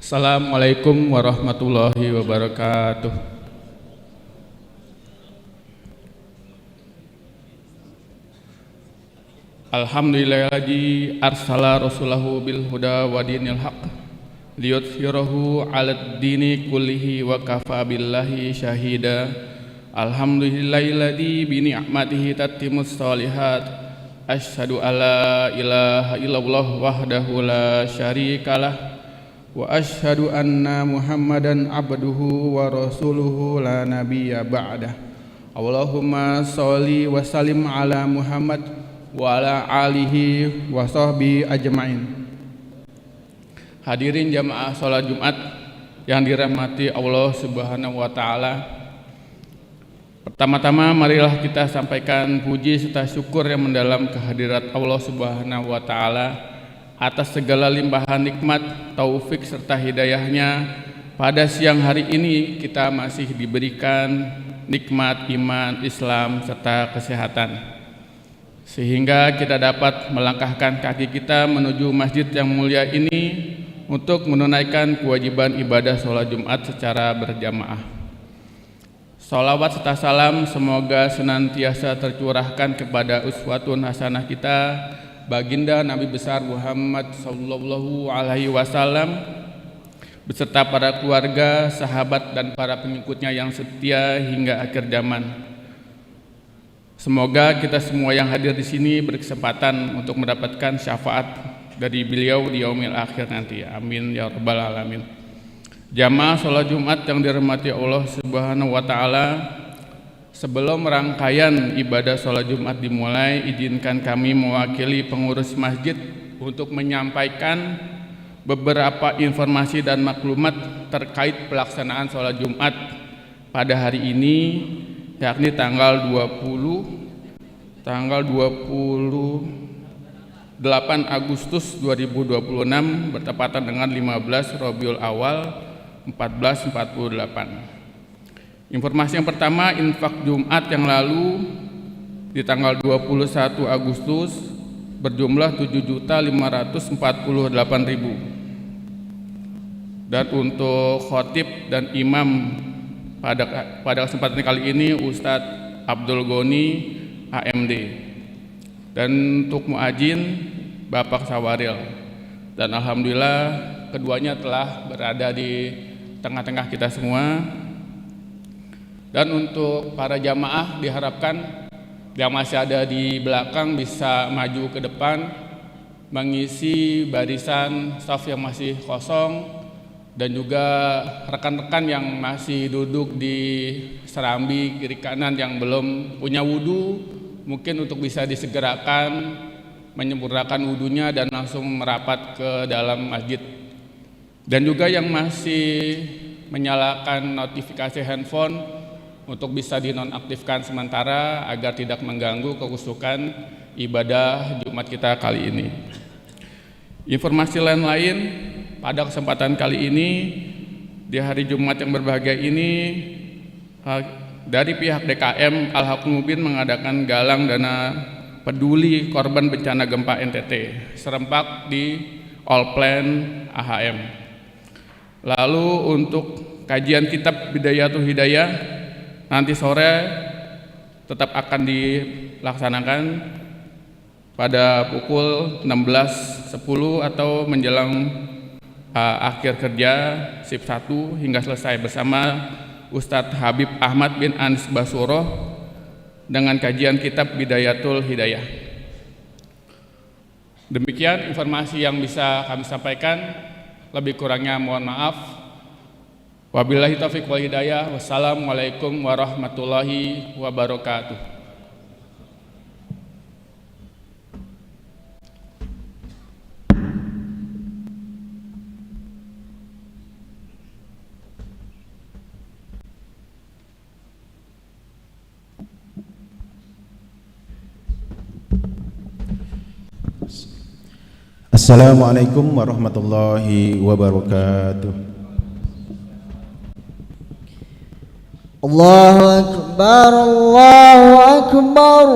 Assalamualaikum warahmatullahi wabarakatuh. Alhamdulillahilladzi arsala rasulahu bil huda wa dinil haqq liyudhhirahu 'alad dini kullihi wa kafa billahi syahida. Alhamdulillahilladzi bi ni'matihi tatimmus shalihat. Asyhadu alla ilaha illallah wahdahu la syarikalah wa asyhadu anna Muhammadan abduhu wa rasuluhu la nabiyya ba'dah. Allahumma sholli wa sallim ala Muhammad wa ala alihi wa sahbihi ajma'in. Hadirin jamaah salat Jumat yang dirahmati Allah Subhanahu wa taala. Pertama-tama marilah kita sampaikan puji serta syukur yang mendalam kehadirat Allah Subhanahu wa taala atas segala limpahan nikmat, taufik serta hidayahnya. Pada siang hari ini kita masih diberikan nikmat iman, Islam serta kesehatan, sehingga kita dapat melangkahkan kaki kita menuju masjid yang mulia ini untuk menunaikan kewajiban ibadah sholat Jumat secara berjamaah. Sholawat serta salam semoga senantiasa tercurahkan kepada uswatun hasanah kita, baginda Nabi besar Muhammad sallallahu alaihi wasallam beserta para keluarga, sahabat dan para pengikutnya yang setia hingga akhir zaman. Semoga kita semua yang hadir di sini berkesempatan untuk mendapatkan syafaat dari beliau di yaumil akhir nanti. Amin ya rabbal alamin. Jamaah sholat Jumat yang dirahmati Allah Subhanahu wa taala, sebelum rangkaian ibadah sholat Jumat dimulai, izinkan kami mewakili pengurus masjid untuk menyampaikan beberapa informasi dan maklumat terkait pelaksanaan sholat Jumat pada hari ini, yakni tanggal 28 Agustus 2026 bertepatan dengan 15 Rabiul Awal 1448. Informasi yang pertama, infak Jumat yang lalu di tanggal 21 Agustus berjumlah 7.548.000. Dan untuk khotib dan imam pada kesempatan kali ini Ustadz Abdul Goni AMD, dan untuk muadzin Bapak Sawaril. Dan alhamdulillah keduanya telah berada di tengah-tengah kita semua. Dan untuk para jamaah diharapkan yang masih ada di belakang bisa maju ke depan mengisi barisan saf yang masih kosong, dan juga rekan-rekan yang masih duduk di serambi kiri kanan yang belum punya wudu, mungkin untuk bisa disegerakan menyempurnakan wudunya dan langsung merapat ke dalam masjid. Dan juga yang masih menyalakan notifikasi handphone untuk bisa dinonaktifkan sementara agar tidak mengganggu kekhusyukan ibadah Jumat kita kali ini. Informasi lain pada kesempatan kali ini, di hari Jumat yang berbahagia ini, dari pihak DKM Al-Haq Mubin mengadakan galang dana peduli korban bencana gempa NTT serempak di All Plan AHM. Lalu untuk kajian kitab Bidayatul Hidayah nanti sore tetap akan dilaksanakan pada pukul 16.10 atau menjelang akhir kerja shift 1 hingga selesai bersama Ustadz Habib Ahmad bin Anis Basuroh dengan kajian kitab Bidayatul Hidayah. Demikian informasi yang bisa kami sampaikan, lebih kurangnya mohon maaf. Wabillahi taufiq wal hidayah. Wassalamualaikum warahmatullahi wabarakatuh. Assalamualaikum warahmatullahi wabarakatuh. Allahu Akbar, Allahu Akbar.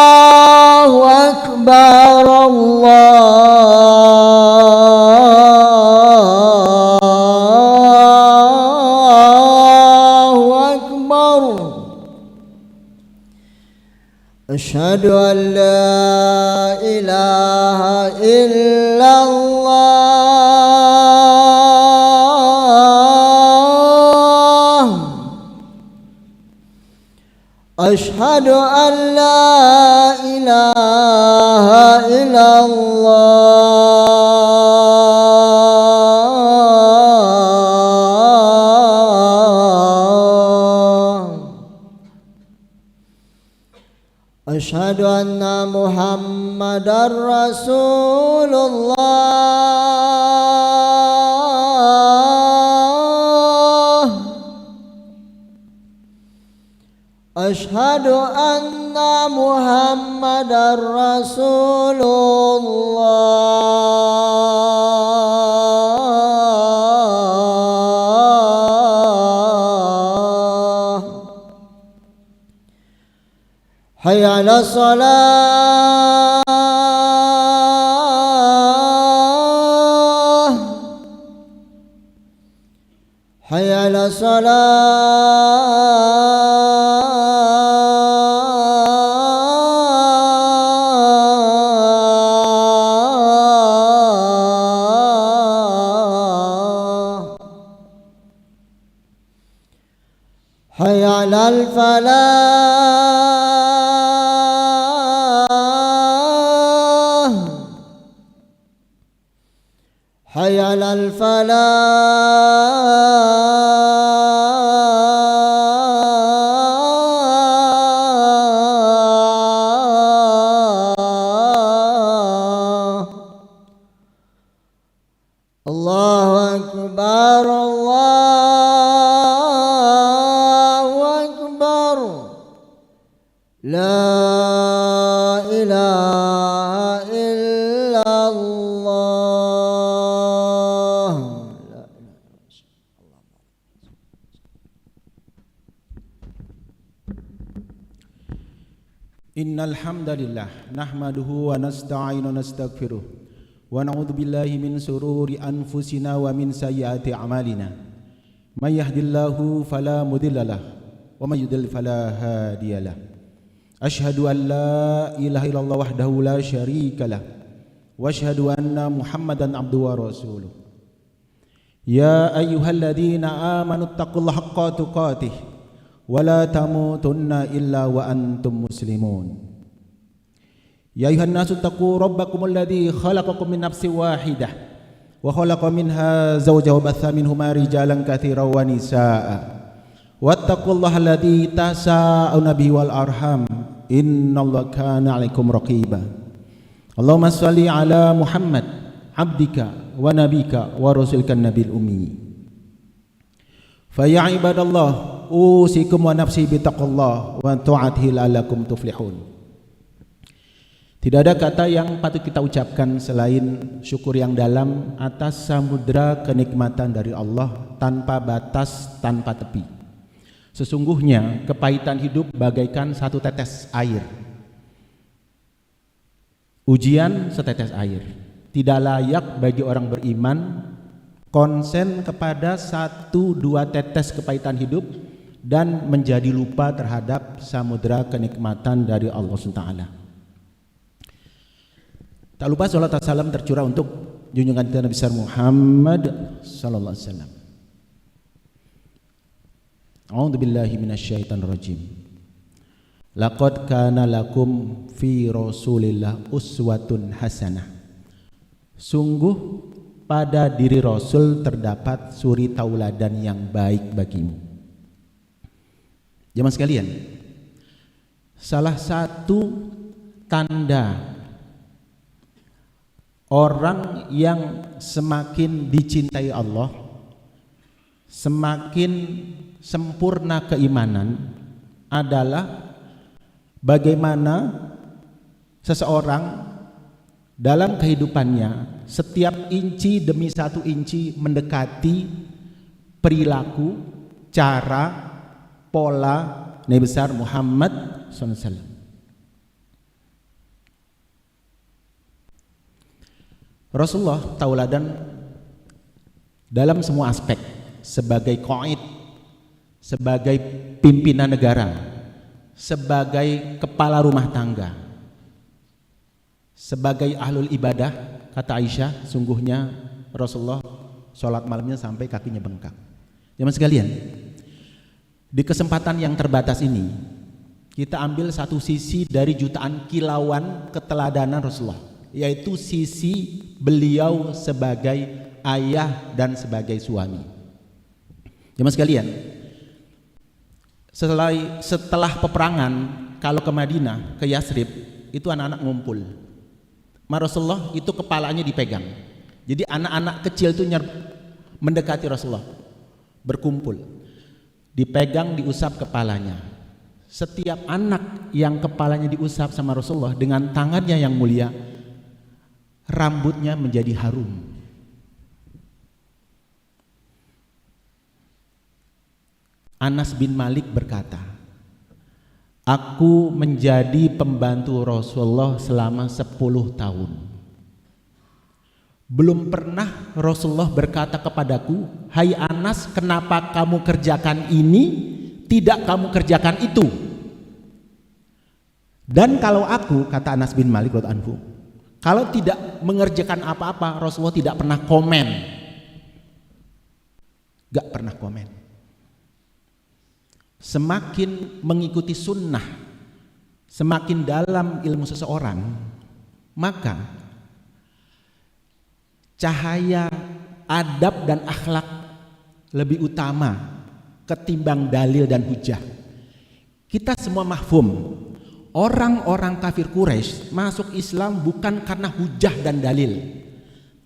Allahu أكبر الله أكبر أشهد أن لا إله إلا الله أشهد أن لا إله إلا الله أشهد أن محمدا رسول الله أشهد أن محمدا رسول الله حي على الصلاة حي على الصلاة حي على الفلاح حي على الفلاح الله أكبر الله أكبر لا إله إلا الله Innal hamdalillah nahmaduhu wa nasta'inu wa nastaghfiruh wa na'udzu billahi min sururi anfusina wa min sayyiati a'malina may yahdihillahu fala mudhillalah wa may yudlil fala hadiyalah asyhadu an la ilaha illallah wahdahu la syarikalah wa asyhadu anna muhammadan abduhu wa rasuluh ya ayyuhalladzina amanu taqullaha haqqa tuqatih wa la tamutunna illa wa antum muslimun ya ayuhan nasu taqu rabbakumul ladzi khalaqakum min nafsin wahidah wa khalaqa minha zawjaha wa batha minhuma rijalan katsiran wa nisaa wattaqullaha alladzi tasaaluna bihi wal arham innallaha kana 'alaikum raqiba Allahumma shalli ala Muhammad abdika wa nabika wa rasulika nabil ummi fa ya ibadallah usikum wa nafsi bitaqullah wa ta'atihi la'allakum tuflihun. Tidak ada kata yang patut kita ucapkan selain syukur yang dalam atas samudra kenikmatan dari Allah tanpa batas, tanpa tepi. Sesungguhnya kepahitan hidup bagaikan satu tetes air. Ujian setetes air. Tidak layak bagi orang beriman konsen kepada satu dua tetes kepahitan hidup dan menjadi lupa terhadap samudra kenikmatan dari Allah SWT. Tak lupa salat dan salam tercurah untuk junjungan kita Nabi besar Muhammad sallallahu alaihi wasallam. A'udzu billahi minasyaitonir rajim. Laqad kana lakum fi Rasulillah uswatun hasanah. Sungguh pada diri Rasul terdapat suri tauladan yang baik bagimu. Jemaah sekalian, salah satu tanda orang yang semakin dicintai Allah, semakin sempurna keimanan adalah bagaimana seseorang dalam kehidupannya setiap inci demi satu inci mendekati perilaku, cara, pola Nabi besar Muhammad SAW. Rasulullah tauladan dalam semua aspek, sebagai qaid, sebagai pimpinan negara, sebagai kepala rumah tangga, sebagai ahlul ibadah. Kata Aisyah, sungguhnya Rasulullah sholat malamnya sampai kakinya bengkak. Jemaah sekalian, di kesempatan yang terbatas ini kita ambil satu sisi dari jutaan kilauan keteladanan Rasulullah, yaitu sisi beliau sebagai ayah dan sebagai suami. Jemaah sekalian, setelah peperangan, kalau ke Madinah, ke Yasrib, itu anak-anak ngumpul. Rasulullah itu kepalanya dipegang. Jadi anak-anak kecil itu mendekati Rasulullah, berkumpul, dipegang, diusap kepalanya. Setiap anak yang kepalanya diusap sama Rasulullah dengan tangannya yang mulia, rambutnya menjadi harum. Anas bin Malik berkata, aku menjadi pembantu Rasulullah selama 10 tahun. Belum pernah Rasulullah berkata kepadaku, hai Anas, kenapa kamu kerjakan ini, tidak kamu kerjakan itu. Dan kalau aku, kata Anas bin Malik radhiyallahu anhu, kalau tidak mengerjakan apa-apa, Rasulullah tidak pernah komen. Gak pernah komen. Semakin mengikuti sunnah, semakin dalam ilmu seseorang, maka cahaya adab dan akhlak lebih utama ketimbang dalil dan hujah. Kita semua mahfum, orang-orang kafir Quraisy masuk Islam bukan karena hujah dan dalil,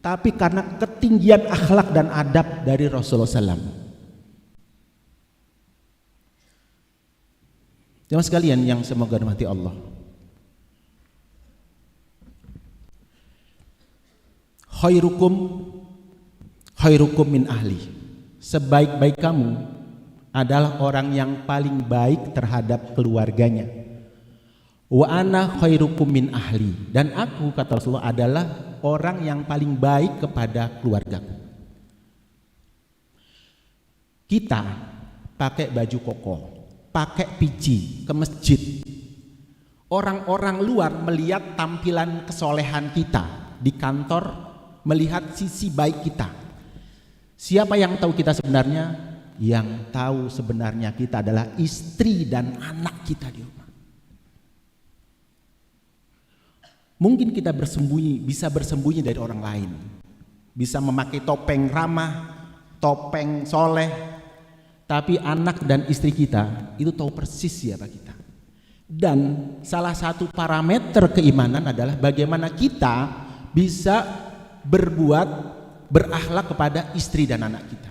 tapi karena ketinggian akhlak dan adab dari Rasulullah SAW. Jemaah sekalian yang semoga dirahmati Allah, khairukum min ahli, sebaik-baik kamu adalah orang yang paling baik terhadap keluarganya. Wa ana khairukum min ahli, dan aku, kata Rasulullah, adalah orang yang paling baik kepada keluargaku. Kita pakai baju koko, pakai peci ke masjid, orang-orang luar melihat tampilan kesolehan kita. Di kantor melihat sisi baik kita. Siapa yang tahu kita sebenarnya? Yang tahu sebenarnya kita adalah istri dan anak kita di rumah. Mungkin kita bisa bersembunyi dari orang lain, bisa memakai topeng ramah, topeng soleh, tapi anak dan istri kita itu tahu persis siapa kita. Dan salah satu parameter keimanan adalah bagaimana kita bisa berakhlak kepada istri dan anak kita.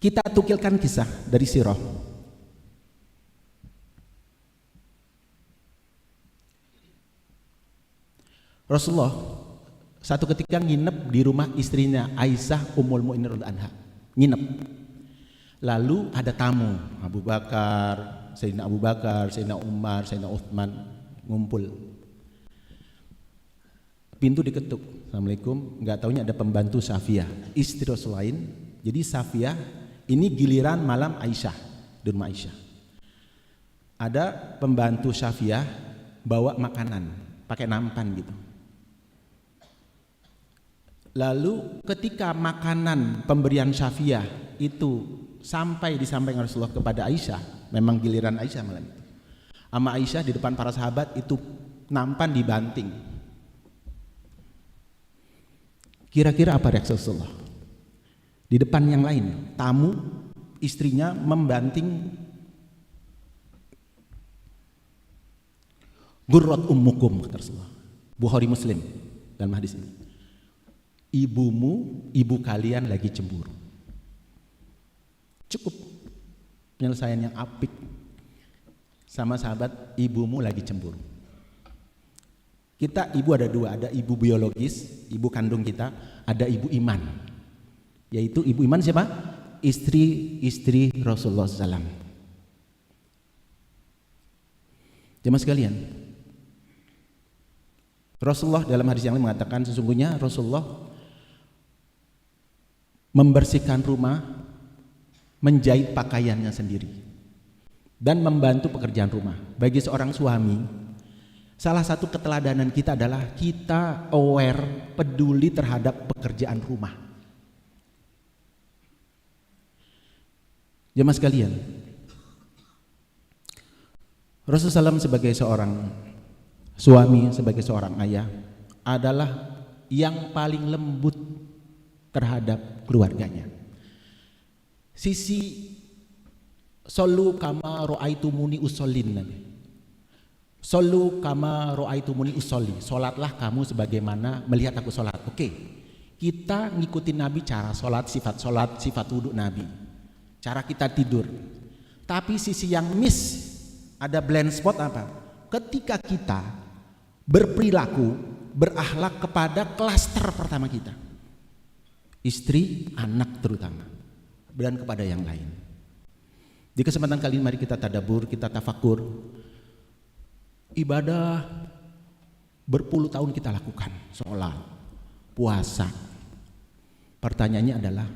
Kita tukilkan kisah dari sirah. Rasulullah satu ketika nginep di rumah istrinya Aisyah Ummul Mukminin radhiyallahu anha. Nginep. Lalu ada tamu, Sayyidina Abu Bakar, Sayyidina Umar, Sayyidina Uthman ngumpul. Pintu diketuk. Assalamualaikum. Enggak taunya ada pembantu Safiyah, istri Rasul lain. Jadi Safiyah ini giliran malam Aisyah, di rumah Aisyah. Ada pembantu Safiyah bawa makanan, pakai nampan gitu. Lalu ketika makanan pemberian Safiyah itu disampaikan Rasulullah kepada Aisyah, memang giliran Aisyah malam itu. Ama Aisyah di depan para sahabat itu nampan dibanting. Kira-kira apa reaksi Rasulullah? Di depan yang lain, tamu, istrinya membanting. Gurrat ummukum, kata Rasulullah. Bukhari Muslim dalam hadis ini. Ibu kalian lagi cemburu. Cukup penyelesaian yang apik sama sahabat, ibumu lagi cemburu. Kita ibu ada dua, ada ibu biologis, ibu kandung kita, ada ibu iman. Yaitu ibu iman siapa? Istri Rasulullah SAW. Jemaah sekalian, Rasulullah dalam hadis yang lain mengatakan sesungguhnya Rasulullah membersihkan rumah, menjahit pakaiannya sendiri, dan membantu pekerjaan rumah. Bagi seorang suami, salah satu keteladanan kita adalah kita aware, peduli terhadap pekerjaan rumah. Jemaah sekalian, Rasulullah SAW sebagai seorang suami, sebagai seorang ayah adalah yang paling lembut terhadap keluarganya. Sisi sallu kama ra'aitumuni ushollin, Nabi. Sallu kama ra'aitumuni usholli. Salatlah kamu sebagaimana melihat aku salat. Oke. Kita ngikutin Nabi cara salat, sifat wudu Nabi. Cara kita tidur. Tapi sisi yang miss, ada blind spot apa? Ketika kita berperilaku, berakhlak kepada klaster pertama kita, istri, anak terutama, dan kepada yang lain. Di kesempatan kali ini mari kita tadabbur, kita tafakur. Ibadah berpuluh tahun kita lakukan, sholat, puasa. Pertanyaannya adalah,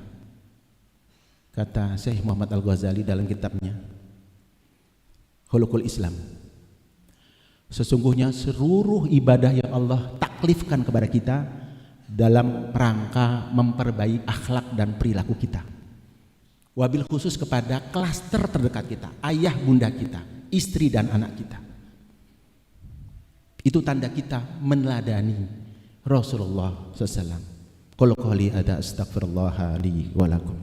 kata Syekh Muhammad Al-Ghazali dalam kitabnya Khuluqul Islam, sesungguhnya seluruh ibadah yang Allah taklifkan kepada kita dalam rangka memperbaiki akhlak dan perilaku kita, wabil khusus kepada klaster terdekat kita, ayah bunda kita, istri dan anak kita. Itu tanda kita meneladani Rasulullah SAW. Qul qouli ada astaghfirullah li wa lakum.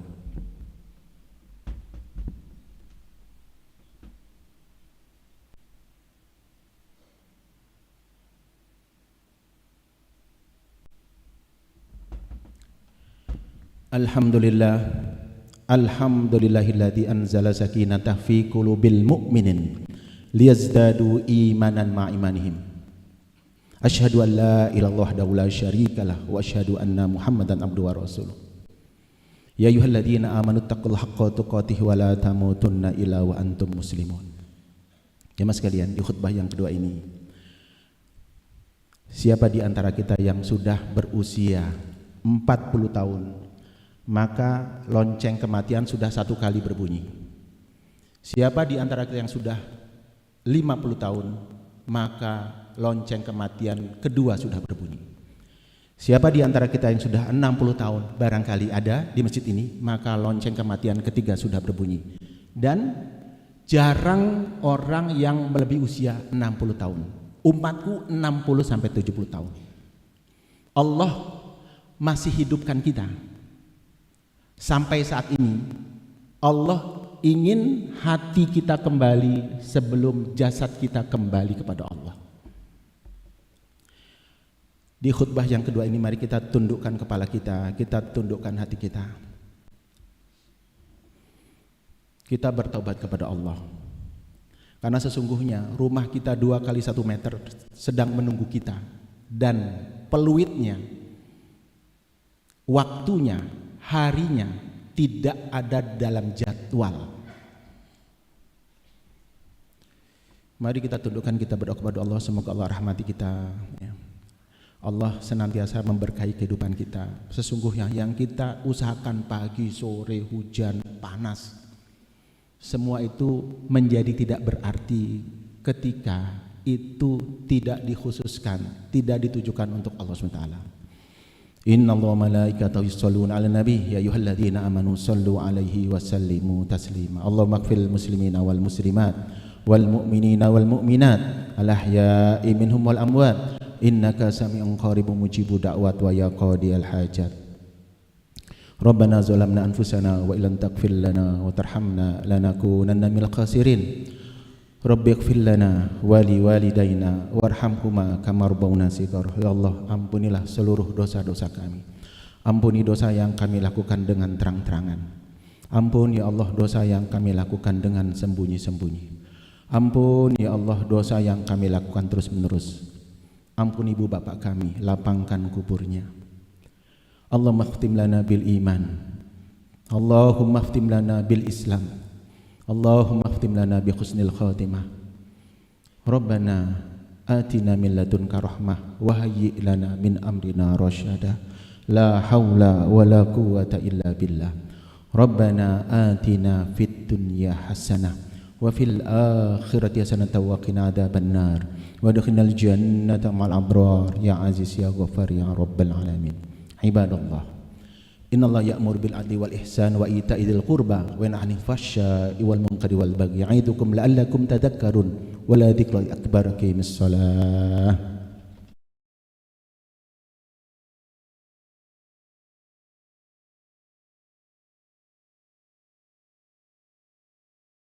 Alhamdulillahilladzi anzala sakinatahu fi qulubil mu'minin liyazdadu imanan ma'a imanihim. Asyhadu an la ilaha illallah wahdahu la syarikalah wa asyhadu anna Muhammadan abduhu wa rasuluh. Ya ayyuhalladzina amanu taqullaha haqqa tuqatih wa la tamutunna illa wa antum muslimun. Jemaah sekalian, di khutbah yang kedua ini, siapa di antara kita yang sudah berusia 40 tahun, maka lonceng kematian sudah satu kali berbunyi. Siapa di antara kita yang sudah 50 tahun, maka lonceng kematian kedua sudah berbunyi. Siapa di antara kita yang sudah 60 tahun, barangkali ada di masjid ini, maka lonceng kematian ketiga sudah berbunyi. Dan jarang orang yang melebihi usia 60 tahun. Umatku 60 sampai 70 tahun. Allah masih hidupkan kita. Sampai saat ini Allah ingin hati kita kembali sebelum jasad kita kembali kepada Allah. Di khutbah yang kedua ini mari kita tundukkan kepala kita, kita tundukkan hati kita. Kita bertobat kepada Allah. Karena sesungguhnya rumah kita 2 kali 1 meter sedang menunggu kita, dan peluitnya, waktunya, harinya tidak ada dalam jadwal. Mari kita tundukkan, kita berdoa kepada Allah, semoga Allah rahmati kita, ya. Allah senantiasa memberkahi kehidupan kita. Sesungguhnya yang kita usahakan pagi, sore, hujan, panas, semua itu menjadi tidak berarti ketika itu tidak dikhususkan, tidak ditujukan untuk Allah SWT. Innallaha wa malaikatahu yusholluna 'alan nabi ya ayyuhalladzina amanu shallu 'alaihi wa sallimu taslima. Allahumma ighfiril muslimina wal muslimat wal mu'minina wal mu'minat al ahya'i minhum wal amwat innaka sami'un qaribun mujibud da'wat wa ya qadiyal hajat. Rabbana zalamna anfusana wa illam taghfir lana wa tarhamna lanakunanna minal khasirin. Rabbi ighfir lana wa li walidayna warhamhuma kama rabbawna shighar. Ya Allah, ampunilah seluruh dosa-dosa kami. Ampuni dosa yang kami lakukan dengan terang-terangan. Ampun ya Allah dosa yang kami lakukan dengan sembunyi-sembunyi. Ampun ya Allah dosa yang kami lakukan terus-menerus. Ampun ibu bapak kami, lapangkan kuburnya. Allahumma khtim lana bil iman. Allahumma khtim lana bil Islam. Allahumma khtim lana bi husnil khatimah. Rabbana atina min ladunka rahmah wa hayyi' lana min amrina rasyada la haula wala quwwata illa billah. Rabbana atina fid dunya hasanah wa fil akhirati hasanatan wa qina adzabannar wa adkhilnal jannata ma'al abrar ya aziz ya ghaffar ya rabbal alamin. Ibadallah, innallaha ya'muru bil adli wal ihsan wa ita'i dzil qurba wa yanha 'anil fahsya'i wal munkari wal baghi ya'idukum la'allakum tadhakkarun wa la dzikrullahi akbar. Aqimis shalah.